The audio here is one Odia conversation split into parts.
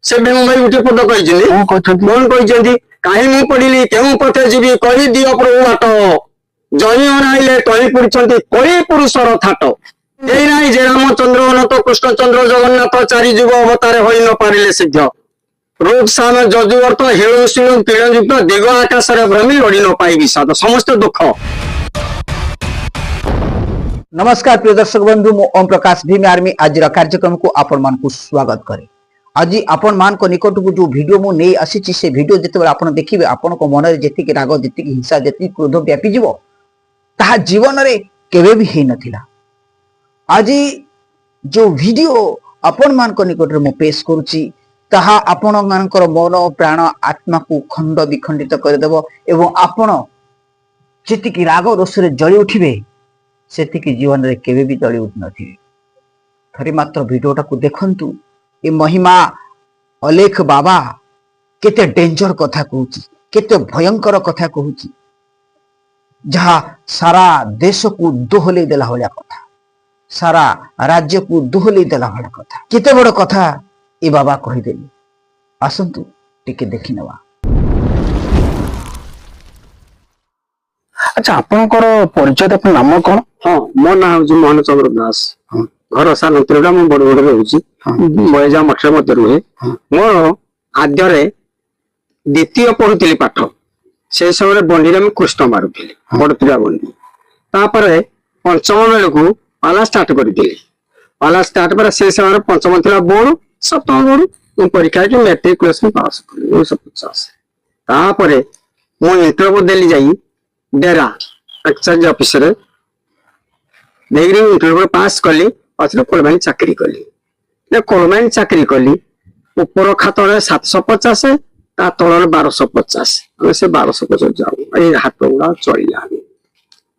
से भीम भाई गोटे पद कहते कहीं मु पढ़ी केउ पथे जीवी कही दियो प्रभु बाट जही अनाइले कही पुरी कही पुरुषर थाट यही ना जे रामचंद्र अनंत कृष्णचंद्र जगन्नाथ चारि जुग अवतार हो न पारे शीघ्र रूप साम जजुअर्थ हेणु शिणु किणयुक्त दिग आकाश भ्रमी लड़ी न पाई विषाद समस्त दुख। नमस्कार प्रिय दर्शक बंधु मु ओम प्रकाश भीम आर्मी आज कार्यक्रम को आपण मान को स्वागत करे। आज आपण मान को निकट को जो वीडियो मु नहीं आसी से वीडियो जिते आपण देखिबे आपण को मन रे जेतिक राग जेतिक हिंसा जेतिक क्रोध व्यापी जीवो ताहा जीवन रे केबे भी हे नथिला। आज जो वीडियो आपण मान को निकट रे मु पेश करूची ताहा आपण मानकर मन प्राण आत्मा को खंड विखंडित कर देबो एवं आपण जेतिक राग रोष रे जळी उठिबे सेतिकी जीवन रे केबे भी जळी उठ नथिबे। थरी मात्र वीडियोटा को देखंतु ए महिमा अलेख बाबा केते डेंजर कथा कहूची केते भयंकर कथा कहूची जहा सारा देश को दोहले देला होलिया कथा सारा राज्य को दोहले देला होलिया कथा केते बड़ कथा ए बाबा कहि देली। आसंतु टिके देखि नवा। अच्छा आपनकर परिचय अपन नाम कोन? हाँ मो ना हूँ मोहन चंद्र दास घर सान मु बड़ बड़ रोची बयजा मठ मत रुहे मोर आद्य द्वितीय पढ़ुली पाठ से समय बंडी में कृष्ण मारुली बड़तिरा बंडी तापर पंचम बेल को पाला स्टार्ट करी पाला स्टार्ट पर से समय पंचम थी बोर्ड सप्तम बोर्ड परीक्षा की मैट्रिकुलेशन पास कली 1950 तापर मु इंटरव्यू देली जाई डेरा एक्सचेंज ऑफिस रे देगरी इंटरव्यू पास कली पछरे कोलमानी चाकरी कली कोलमानी चाकरी कली ऊपर खातर 750 ता तलर 1250 से 1250 जाऊ ए हाथ गुड़ा चलिला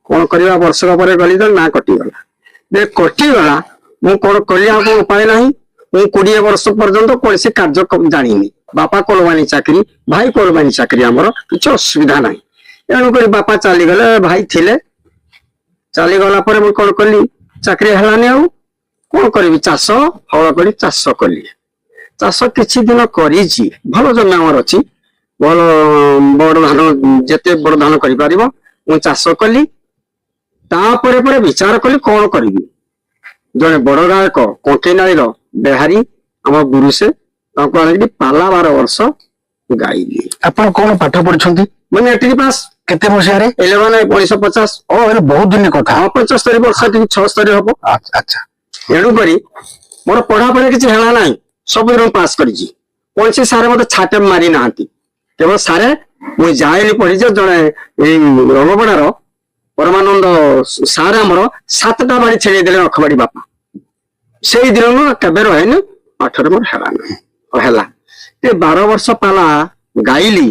कौन करवा वर्षक पर गली तो ना कटिगला दे कटिगला मु कौन कली आ उपाय नहीं मु 20 वर्ष पर्यंत कौन से कार्य जानी बापा कोलमानी चाकरी भाई कोलमानी चाकरी हमर किछ असुविधा नहीं एणुक बापा चलीगले भाई थिले चलीगला पर मु कौन कली चाकरी हलानी आउ कौन करी चाष हल कर चाष कली चाष किछि दिन करिछि भल जमी आमर अछि भल बड़ धान जेते बड़ धान करि परिबो मु चाष कली तापरे परे विचार कली कौन करिवि जने बड़ गायक कंटेनाईर बेहारी आम गुरु से ताको आनि पाला 12 वर्ष गाइली। अपन कौन पाठ पढ़छंती? मैं मैट्रिक पास केते मसिया रे? 11 1950 ओ ए बहुत दिन कथा 75 वर्ष कि 76 हबो। अच्छा एणु करी मोर पढ़ा पढ़े किछि हेला नाही सब दिन पास करिछि कोन से सारे मते छाटे मारी नाहंती केवल सारे मु जायली पढ़ी जे जणे ए रंगबडार परमानंद सारे हमर 7टा बाड़ी छेड़ी देले अखबाड़ी बापा सेई दिन न केबे रहैन पाठरे मोर हेला नाही हेला ते 12 वर्ष पाला गाइली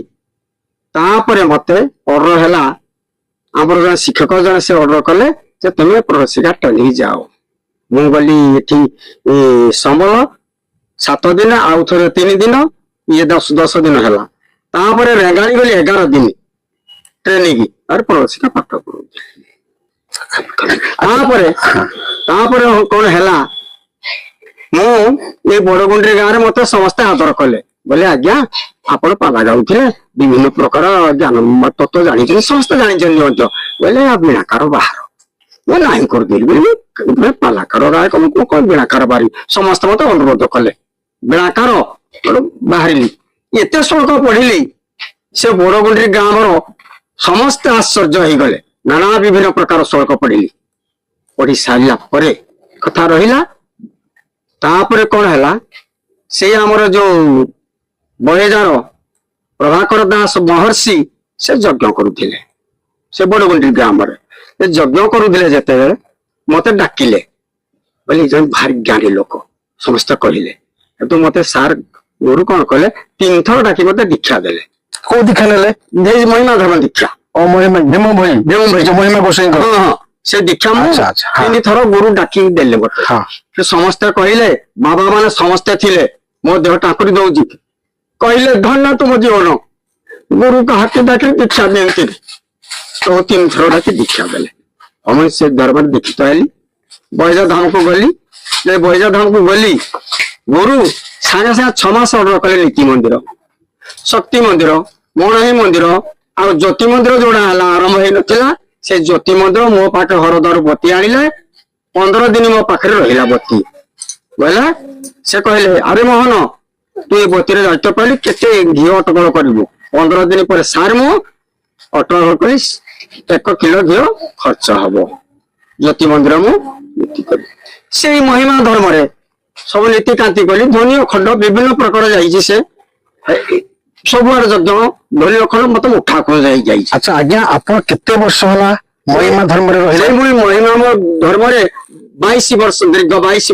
तापरे मते ऑर्डर हेला हमर जने शिक्षक जने से ऑर्डर कले जे तुमे प्रशिक्षण टली जाओ मु गली एठी संबल 7 दिन आउ थरे 3 दिन ये 10 दिन हैला तापरे रेगानी गली 11 दिन ट्रेनिंग और प्रशिक्षण पाठ करू तापरे कोन हैला मु ए बड़गुंडी गाँव मत समस्त आदर कले बोले आज्ञा आपण पाला जाऊे विभिन्न प्रकार ज्ञान तत्व जानी समस्त जानी बोले बिणाकार बाहर मैं ना करदेली पालाकार गायक कौन बिणाकार बाहरी समस्त मत अनुरोध कले बिणाकार बाहरी एत शुल्क पढ़िली से बड़गुंडी गाँव समस्त आश्चर्य हो गले नाना विभिन्न प्रकार शुल्क पढ़िली पढ़ी सारा पर कथा रहा तापर कौन है से आमर जो बहेजार प्रभाकर दास महर्षि से यज्ञ करुले से बड़गुंडी ग्राम यज्ञ करुले जिते मत डाकिले बोली जन भारी ज्ञानी लोक समस्त कहले तो मत सार गुरु कौन कले 3 थर डाकी मत दीक्षा देले को दीक्षा नेले महिमा धर्म दीक्षा ओ महिमा देमो भाई जो महिमा गोसाई को हां से दीक्षा मु 3 थर गुरु डाकी देले मत हां से समस्त कहले बाबा माने समस्त थिले मो देह टाकुरी दउजी कहले धन्य तुम जीवन गुरु का हाथ डाके दीक्षा देते तो 3 थर डाकी दीक्षा देले हम से दरबार देखी तो आली बयजा धाम को गली बयजा धाम को गली ଗୁରୁ ସାଙ୍ଗେ ସାଙ୍ଗେ 6 ମାସ ଅର୍ଡର କଲେ ନୀତି ମନ୍ଦିର, ଶକ୍ତି ମନ୍ଦିର, ମଣାହି ମନ୍ଦିର ଆଉ ଜ୍ୟୋତି ମନ୍ଦିର ଯୋଉଟା ହେଲା ଆରମ୍ଭ ହେଇନଥିଲା ସେ ଜ୍ୟୋତି ମନ୍ଦିର ମୋ ପାଖେ ହରଦରୁ ବତି ଆଣିଲେ। 15 ଦିନ ମୋ ପାଖରେ ରହିଲା ବତି ବୋଇଲେ ସେ କହିଲେ ଆରେ ମୋହନ ତୁ ଏ ବତିରେ ଦାୟିତ୍ୱ ପାଇଲୁ କେତେ ଘିଅ ଅଟକଳ କରିବୁ। 15 ଦିନ ପରେ ସାର୍ ମୁଁ ଅଟକଳ କରି 1 କିଲୋ ଘିଅ ଖର୍ଚ୍ଚ ହବ। ଜ୍ୟୋତି ମନ୍ଦିର ମୁଁ ନୀତି କଲି। ସେଇ ମହିମା ଧର୍ମରେ ସବୁ ନୀତିକାନ୍ତି କଲି। ଧ୍ୱନି ଅଖଣ୍ଡ ବିଭିନ୍ନ ପ୍ରକାର ଯାଇଛି ସେ ସବୁଆଡେ ଯଜ୍ଞ ଧ୍ୱନି ଅଖଣ୍ଡ ମତେ ମୁଠା ଖୋଜ ହେଇଯାଇଛି। ଆଚ୍ଛା ଆଜ୍ଞା ଆପଣ କେତେ ବର୍ଷ ହେଲା ମହିମା ଧର୍ମରେ ରହିଲେ? ସେଇଭଳି ମହିମା ମୋ ଧର୍ମରେ 22 ବର୍ଷ ଦୀର୍ଘ 22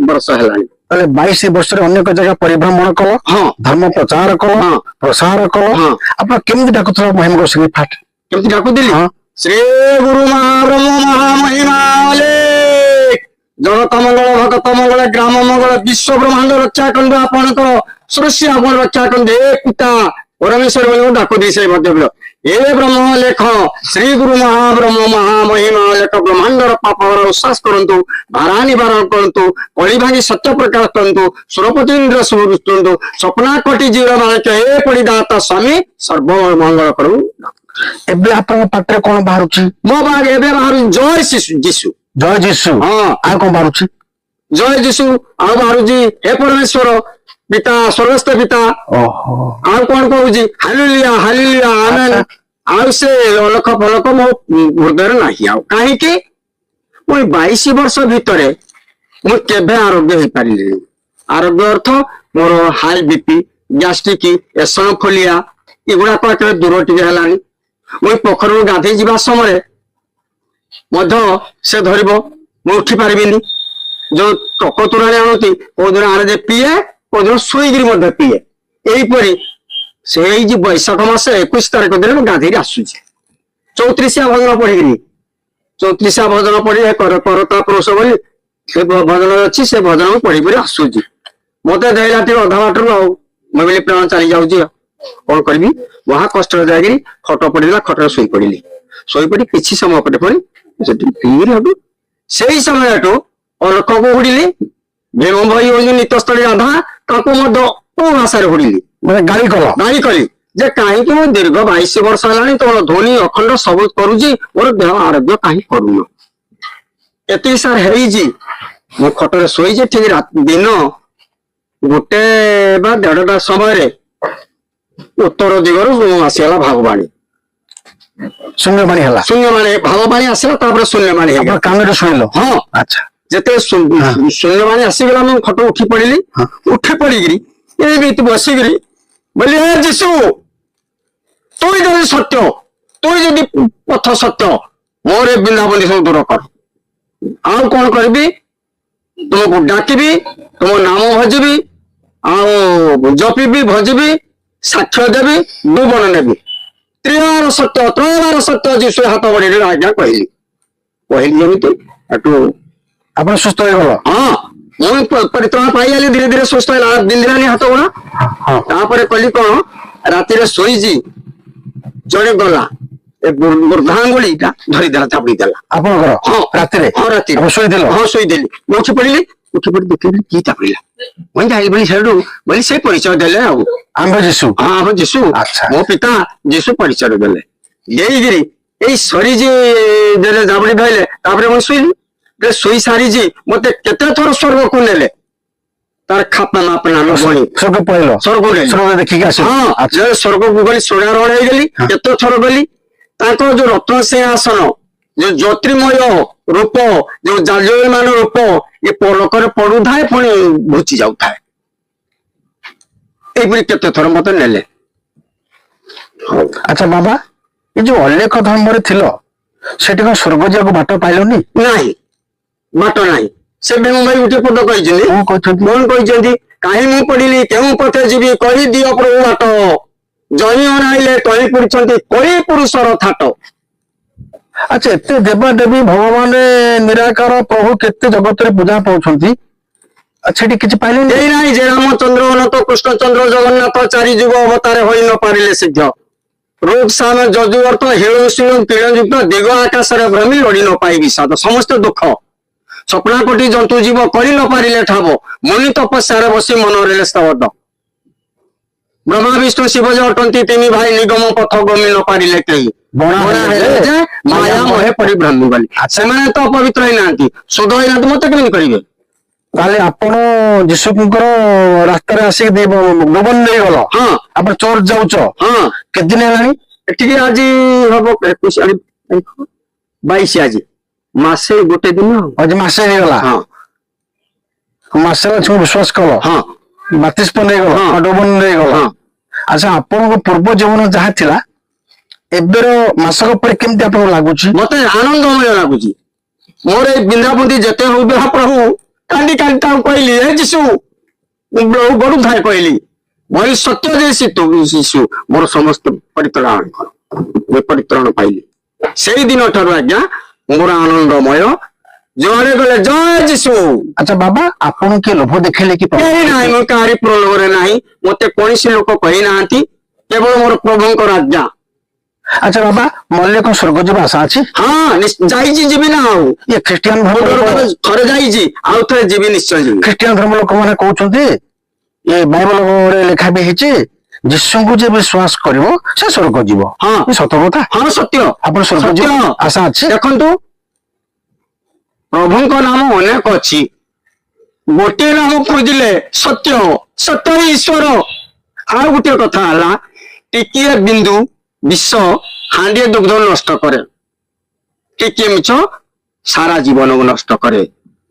ବର୍ଷ ହେଲାଣି। ତାହେଲେ 22 ବର୍ଷରେ ଅନେକ ଜାଗା ପରିଭ୍ରମଣ କଲ, ହଁ ଧର୍ମ ପ୍ରଚାର କଲ, ହଁ ପ୍ରସାର କଲ। ହଁ ଆପଣ କେମିତି ଡାକୁଥିଲ ମହିମା ଗୋସାଇଁ ଫାଟ? କେମିତି ଡାକୁଥିଲି? ହଁ। ଶ୍ରୀ ଗୁରୁ ମହାବ୍ରହ୍ମ ମହାମହିମା ଜଗତ ମଙ୍ଗଳ ଭଗତ ମଙ୍ଗଳ ଗ୍ରାମ ମଙ୍ଗଳ ବିଶ୍ୱ ବ୍ରହ୍ମାଣ୍ଡ ରକ୍ଷା କରନ୍ତୁ ଆପଣଙ୍କର ସୃଷ୍ଟି ଆପଣ ରକ୍ଷା କରନ୍ତୁ। ଏ ପିତା ପରମେଶ୍ୱର ବୋଲି ଡାକୁ ଦେଇ ସେ ମଧ୍ୟ ଏ ବ୍ରହ୍ମ ଲେଖ ଶ୍ରୀ ଗୁରୁ ମହାବ୍ରହ୍ମ ମହାମହିମା ଲେଖ ବ୍ରହ୍ମାଣ୍ଡର ପାପର ଉଶ୍ୱାସ କରନ୍ତୁ, ଭାରା ନିବାରଣ କରନ୍ତୁ, କଳି ଭାଙ୍ଗି ସତ୍ୟ ପ୍ରକାଶ କରନ୍ତୁ, ସୁରପତି ଇନ୍ଦ୍ର ସୁରୁନ୍ତୁ, ସ୍ୱପ୍ନା କୋଟି ଜୀବ ମାଳିକ ଏ ପଡ଼ିଦାତ ସ୍ୱାମୀ ସର୍ବ ମଙ୍ଗଳ କରୁ। ଏବେ ଆପଣଙ୍କ ପାଟିରେ କଣ ବାହାରୁଛି? ମୋ ବାହାରେ ଏବେ ବାହାରୁଛି ଜୟ ଯୀଶୁ। ଜୟ ଯୀଶୁ। ହଁ ଆଉ କଣ ବାହାରୁଛି? ଜୟ ଯୀଶୁ। ଆଉ ବାହାରୁଛି ହେ ପରମେଶ୍ୱର ପିତା ସ୍ୱର୍ଗସ୍ଥ ପିତା। ଓହୋ। ଆଉ କଣ କହୁଛି ହାଲେଲୁୟା ହାଲେଲୁୟା ଆମେନ। ଆଉ ସେ ଅଲଖ ଫଲକ ମୋ ହୃଦୟରେ ନାହିଁ। ଆଉ କାହିଁକି? ମୁଁ 22 ବର୍ଷ ଭିତରେ ମୁଁ କେବେ ଆରୋଗ୍ୟ ହେଇପାରିଲିନି। ଆରୋଗ୍ୟ ଅର୍ଥ ମୋର ହାଇ ବିପି, ଗ୍ୟାଷ୍ଟ୍ରିକ, ଏସନଫୋଲିଆ ଏଗୁଡାକ ଏকেবারে ଦୂର ଟିକେ ହେଲାଣି। ମୁଁ ପୋଖରୀରୁ ଗାଧେଇ ଯିବା ସମୟରେ ମଧ୍ୟ ସେ ଧରିବ, ମୁଁ ଉଠି ପାରିବିନି। ଯୋଉ ଟକ ତୋରାଣି ଆଣନ୍ତି କୋଉଦିନ ଆଣେ ଯେ ପିଏ, କୋଉଦିନ ଶୋଇକିରି ମଧ୍ୟ ପିଏ। ଏହିପରି ସେଇ ଯେ ବୈଶାଖ ମାସ 21 ତାରିଖ ଦିନ ମୁଁ ଗାଧେଇକି ଆସୁଛି 34 ଭଜନ ପଢିକିରି। 34 ଭଜନ ପଢି କରତା ପୁରୁଷ ବୋଲି ସେ ଭଜନ ଅଛି, ସେ ଭଜନ ମୁଁ ପଢି ପଢି ଆସୁଛି। ମତେ ଦେଇଲା ଟିକେ ଅଧା ବାଟରୁ ଆଉ ମୁଁ ବୋଲି ପ୍ରାଣ ଚାଲି ଯାଉଛି ଆଉ କଣ କରିବି। ମହା କଷ୍ଟରେ ଯାଇକିରି ଖଟ ପଡିଲା, ଖଟରେ ଶୋଇ ପଡିଲି। ଶୋଇପଡି କିଛି ସମୟ ପରେ ପଡି ସେଠି ଫିର ହବୁ। ସେଇ ସମୟଠୁ ଅଲଖକୁ ହୁଡିଲି। ଭୀମ ଭାଇ ହଉଛି ନିତସ୍ଥଳୀ ରାଧା, ତାଙ୍କୁ ମଧ୍ୟ କୋଉ ଭାଷାରେ ହୁଡିଲି, ମାନେ ଗାଳି କଲ? ଗାଳି କଲି ଯେ କାହିଁକି ମୁଁ ଦୀର୍ଘ 22 ବର୍ଷ ହେଲାଣି ତୋର ଧ୍ୱନି ଅଖଣ୍ଡ ସବୁ କରୁଛି, ମୋର ଦେହ ଆରୋଗ୍ୟ କାହିଁକି କରୁନ। ଏତିକି ସାର୍ ହେଇଛି। ମୁଁ ଖଟରେ ଶୋଇଛି, ଠିକ ଦିନ 1 ବା 1:30 ସମୟରେ ଉତ୍ତର ଦିଗରୁ ଆସିଗଲା ଭାଗବାଣୀ। ଶୂନ୍ୟବାଣୀ ହେଲା? ଶୂନ୍ୟବାଣୀ ଭାଗବାଣୀ ଆସିଲା, ତାପରେ ଶୂନ୍ୟବାଣୀ ଆପଣ ହେଇଗଲା। କାନରେ ଶୁଣିଲ? ହଁ। ଆଚ୍ଛା। ଯେତେ ଶୂନ୍ୟବାଣୀ ଆସିଗଲା ମୁଁ ଖଟ ଉଠି ପଡିଲି। ଉଠି ପଡିକିରି ଏମିତି ବସିକିରି ବୋଲି ହେ ଯୀଶୁ ତୁଇ ଯଦି ସତ୍ୟ, ତୁଇ ଯଦି ପଥ ସତ୍ୟ, ମୋର ଏ ବୃନ୍ଦାବନୀ ସବୁ ଦୂର କର। ଆଉ କଣ କରିବି? ତୁମକୁ ଡାକିବି, ତୁମ ନାମ ଭଜିବି, ଆଉ ଜପିବି, ଭଜିବି, ସାକ୍ଷ୍ୟ ଦେବି, ଦୁବନ ନେବି। ତ୍ରିବାର ସତ୍ୟ, ତ୍ରୟବାର ସତ୍ୟ ଯୀଶୁ ହାତ ବଢେଇଲେ ଆଜ୍ଞା କହିଲି ଯେମିତି ଏଠୁ ଆପଣ ସୁସ୍ଥ ହେଇଗଲ? ହଁ ମୁଁ ପରିତ୍ରାଣ ପାଇଗଲି। ଧୀରେ ଧୀରେ ସୁସ୍ଥ ହେଲା, ବିନ୍ଧିଲାନି ହାତ ଗୁଡା। ହଁ। ତାପରେ କଲି କଣ, ରାତିରେ ଶୋଇଛି, ଜଣେ ଗଲା ଏ ବୃଦ୍ଧାଙ୍ଗୁଳିଟା ଧରିଦେଲା, ଚାପି ଦେଲା। ଆପଣଙ୍କର? ହଁ ରାତିରେ? ହଁ ରାତିରେ। ଆପଣ ଶୋଇଥିଲ? ହଁ ଶୋଇଦେଲି। ମୁଁ ଉଠି ପଡିଲି, ଉଠି ପଡି ଦେଖିଲି କି ଚାପିଲା। ମୁଁ ଯାଇଲି ସେଠୁ ବୋଲି ସେ ପରିଚୟ ଦେଲେ ଆଉ ଆମ୍ଭ ଯୀଶୁ? ହଁ ଆମ ଯୀଶୁ, ଆଚ୍ଛା। ମୋ ପିତା ଯୀଶୁ ପରିଚୟ ଦେଲେ। ଦେଇକିରି ଏଇ ସରିଛି ଦେଲେ, ଜାବୁଡି ଧଇଲେ। ତାପରେ ମୁଁ ଶୋଇଲି। ଶୋଇ ସାରିଛି, ମତେ କେତେ ଥର ସ୍ୱର୍ଗକୁ ନେଲେ। ତାର ଖାପା ମାପ ନାମ ବଣି ସ୍ୱର୍ଗ ପଳେଇଲ? ସ୍ୱର୍ଗ ନେଲି। ସ୍ୱର୍ଗ ଦେଖିକି ଆସିଲ? ହଁ ସ୍ୱର୍ଗକୁ ଗଲି, ସ୍ୱର୍ଗାରୋହଣ ହେଇଗଲି। କେତେ ଥର ଗଲି। ତାଙ୍କର ଯୋଉ ରତ୍ନ ସିଂହାସନ, ଯୋଉ ଜ୍ୟୋତିର୍ମୟ ରୂପ, ଯୋଉ ଜାଜ୍ୟମାନ ରୂପ ଏ ପରଲୋକରେ ପଡୁଥାଏ, ପୁଣି ଘୁଚି ଯାଉଥାଏ। ଏଇପରି କେତେ ଥର ମତେ ନେଲେ। ଆଚ୍ଛା ବାବା, ଏ ଯୋଉ ଅଲେଖ ଧର୍ମରେ ଥିଲ, ସେଠି କଣ ସ୍ୱର୍ଗ ଯିବାକୁ ବାଟ ପାଇଲନି? ନାହିଁ, ବାଟ ନାହିଁ। ସେ ଭୀମ ଭାଇ ଗୋଟେ ପଦ କହିଛନ୍ତି। କଣ କହିଛନ୍ତି? କଣ କହିଛନ୍ତି? କାହିଁ ମୁଁ ପଡିଲି, କେଉଁ ପଥେ ଯିବି, କହିଦିଅ ପ୍ରଭୁ ବାଟ। ଜଇଁ ଅନାଇଲେ ଟଳି ପଡିଛନ୍ତି, କଳି ପୁରୁଷର ଥାଟ। ଆଚ୍ଛା, ଏତେ ଦେବା ଦେବୀ ଭଗବାନ ନିରାକାର ପ୍ରଭୁ କେତେ ଜଗତରେ ପୂଜା ପାଉଛନ୍ତି, ସେଠି କିଛି ପାଇଲେନି? ଏଇ ନାହିଁ ଯେ ରାମଚନ୍ଦ୍ର ଅନନ୍ତ କୃଷ୍ଣଚନ୍ଦ୍ର ଜଗନ୍ନାଥ 4 ଯୁଗ ଅବତାର ହୋଇ ନ ପାରିଲେ ସିଦ୍ଧ। ରୋଗ ସାମ ଯଜୁବର୍ତ ହିଳ ଶିଳ କିଳ ଯୁକ୍ତ ଦିଗ ଆକାଶରେ ଭ୍ରମି ଲଢି ନ ପାଇ ବିଷାଦ। ସମସ୍ତ ଦୁଃଖ ସ୍ୱପ୍ନା କୋଟି ଜନ୍ତୁ ଜୀବ କରି ନ ପାରିଲେ ଠାବ ମନି ତପସ୍ୟାରେ ବସି ମନରେ ସ୍ତବଦ ବ୍ରହ୍ମା ବିଷ୍ଣୁ ଶିବ ଯେ ଅଟନ୍ତି ତିନି ଭାଇ ନିଗମ ପଥ ଗମି ନ ପାରିଲେ କେହି ବଣା ହେଲେ ଯେ ମାୟା ମୋହେ ପରିଭ୍ରାନ୍ତି ବୋଲି ସେମାନେ ତ ଅପବିତ୍ର ହେଇନାହାନ୍ତି ଶୁଦ୍ଧ ହେଇନାହାନ୍ତି ମତେ କେମିତି କରିବେ? ତାହେଲେ ଆପଣ ଯୀଶୁଙ୍କର ରାସ୍ତାରେ ଆସିକି ଗୋବନ ନେଇଗଲ ହଁ ଆପଣ ଚର୍ଚ୍ଚ ଯାଉଛ ହଁ କେତେ ଦିନ ହେଲାଣି? ଏଠିକି ଆଜି ହବ 22 ଆଜି ମାସେ ଗୋଟେ ଦିନ ଆଜି ମାସେ ହେଇଗଲା ହଁ ମାସେ ଛୁଆ ବିଶ୍ୱାସ କଲ ହଁ ବାତିଷ୍ପ ନେଇଗଲ ହଁ। ଡୋବନ ନେଇଗଲ ହଁ ଆଚ୍ଛା ଆପଣଙ୍କ ପୂର୍ବ ଜୀବନ ଯାହା ଥିଲା ଏବେର ମାସକ ପରେ କେମିତି ଆପଣଙ୍କୁ ଲାଗୁଛି? ମତେ ଆନନ୍ଦମୟ ଲାଗୁଛି ମୋର ଏଇ ବିନ୍ଧାବୁନ୍ଧି ଯେତେ ହଉ ଦେହ ପ୍ରଭୁ କାନ୍ଦି କାନ୍ଦି ତାକୁ କହିଲି ହେ ଯୀଶୁ ବଢୁଥାଏ କହିଲି ଭଳି ସତ୍ୟ ଯେ ଶିଶୁ ମୋର ସମସ୍ତ ପରିତ୍ରାଣ କର ମୁଁ ପରିତ୍ରାଣ ପାଇଲି ସେଇ ଦିନ ଠାରୁ ଆଜ୍ଞା ମୋର ଆନନ୍ଦମୟ ଯୁଆଡେ ଗଲେ ଜୟ ଯୀଶୁ। ଆଚ୍ଛା ବାବା ଆପଣ କିଏ ଲୋଭ ଦେଖେଇଲେ କି? କେହି ନାହିଁ ମୁଁ କାହାରି ପ୍ରଲୋଭରେ ନାହିଁ ମତେ କୌଣସି ଲୋକ କହିନାହାନ୍ତି କେବଳ ମୋର ପ୍ରଭୁଙ୍କର ଆଜ୍ଞା। ଆଚ୍ଛା ବାବା ମଲେ କଣ ସ୍ୱର୍ଗ ଯିବା ଆଶା ଅଛି? ହଁ ଯାଇଛି ଯିବି ନା ଆଉ ଇଏ ଖ୍ରୀଷ୍ଟିଆନ ଧର୍ମ ଥରେ ଯାଇଛି ଆଉ ଥରେ ଯିବି ନିଶ୍ଚୟ ଯିବି। ଖ୍ରୀଷ୍ଟିଆନ ଧର୍ମ ଲୋକମାନେ କହୁଛନ୍ତି ଏ ବାଇବଲରେ ଲେଖା ବି ହେଇଛି ଯୀଶୁଙ୍କୁ ଯେ ବିଶ୍ୱାସ କରିବ ସେ ସ୍ୱର୍ଗ ଯିବ। ହଁ ଏ ସତ କଥା? ହଁ ସତ୍ୟ ଆପଣ ସ୍ୱର୍ଗ ଯିବ ଆଶା ଅଛି? ଦେଖନ୍ତୁ ପ୍ରଭୁଙ୍କ ନାମ ଅନେକ ଅଛି ଗୋଟିଏ ନାମ ଖୋଜିଲେ ସତ୍ୟ ସତ୍ୟ ହିଁ ଈଶ୍ୱର। ଆଉ ଗୋଟିଏ କଥା ହେଲା ଟିକିଏ ବିନ୍ଦୁ ବିଷ ହାଣ୍ଡିଏ ଦୁଗ୍ଧ ନଷ୍ଟ କରେ ଟିକିଏ ମିଛ ସାରା ଜୀବନକୁ ନଷ୍ଟ କରେ।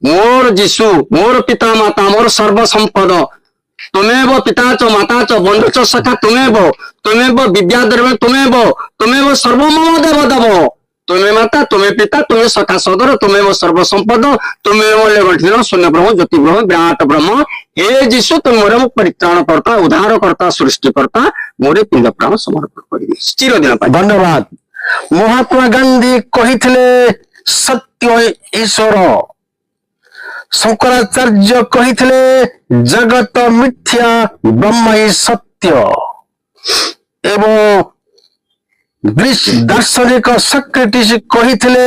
ମୋର ଯୀଶୁ ମୋର ପିତା ମାତା ମୋର ସର୍ବସମ୍ପଦ ତୁମେବ ପିତା ଚ ମାତା ଚ ବନ୍ଧୁ ଚ ସଖା ତୁମେବ ବିଦ୍ୟା ଦ୍ରବ୍ୟ ତୁମେବ ସର୍ବମମ ଦେବ ଦେବ ତୁମେ ମାତା ତୁମେ ପିତା ତୁମେ ସଖା ସଦର ତୁମେବ ସର୍ବସମ୍ପଦ ତୁମେବ ଗଠିନ ଶୂନ୍ୟ ବ୍ରହ୍ମ ଜ୍ୟୋତି ବ୍ରହ୍ମ ବିରାଟ ବ୍ରହ୍ମ ହେ ଯୀଶୁ ତୁମର ପରିତ୍ରାଣ କର୍ତ୍ତା ଉଦ୍ଧାର କର୍ତ୍ତା ସୃଷ୍ଟିକର୍ତ୍ତା ମୋର ପିଣ୍ଡ ପ୍ରାଣ ସମର୍ପଣ କରିବି ଚିରଦିନ ପାଇଁ। ଧନ୍ୟବାଦ। ମହାତ୍ମା ଗାନ୍ଧୀ କହିଥିଲେ ସତ୍ୟ ଈଶ୍ୱର। ଶଙ୍କରାଚାର୍ଯ୍ୟ କହିଥିଲେ ଜଗତ ମିଥ୍ୟା ବ୍ରହ୍ମ ହିଁ ସତ୍ୟ ଏବଂ ଗ୍ରୀସ ଦାର୍ଶନିକ ସକ୍ରେଟିସ କହିଥିଲେ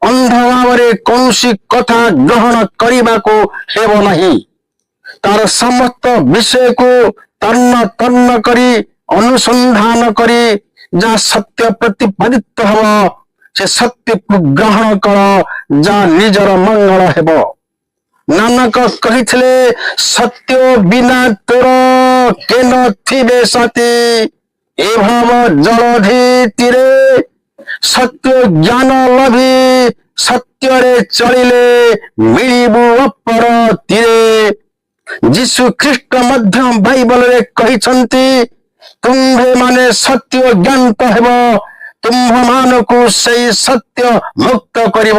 ଅନ୍ଧ ଭାବରେ କୌଣସି କଥା ଗ୍ରହଣ କରିବାକୁ ହେବ ନାହିଁ। ତାର ସମସ୍ତ ବିଷୟକୁ ତନ୍ନ କରି ଅନୁସନ୍ଧାନ କରି ଯାହା ସତ୍ୟ ପ୍ରତିପାଦିତ ହେବ ସେ ସତ୍ୟକୁ ଗ୍ରହଣ କର ଯାହା ନିଜର ମଙ୍ଗଳ ହେବ। ନାନକ କହିଥିଲେ ସତ୍ୟ ବିନା ତୋର କେନ ଥିବେ ସାଥୀ ଏ ଭାବ ଜଳଧିରେ ସତ୍ୟ ଜ୍ଞାନ ଲଭି ସତ୍ୟରେ ଚଳିଲେ ମିଳିବୁ ଅପର ତୀରେ। ଯୀଶୁ ଖ୍ରୀଷ୍ଟ ମଧ୍ୟ ବାଇବଲରେ କହିଛନ୍ତି ତୁମ୍ଭେ ମାନେ ସତ୍ୟ ଜ୍ଞାତ ହେବ ତୁମ୍ଭ ମାନଙ୍କୁ ସେଇ ସତ୍ୟ ମୁକ୍ତ କରିବ।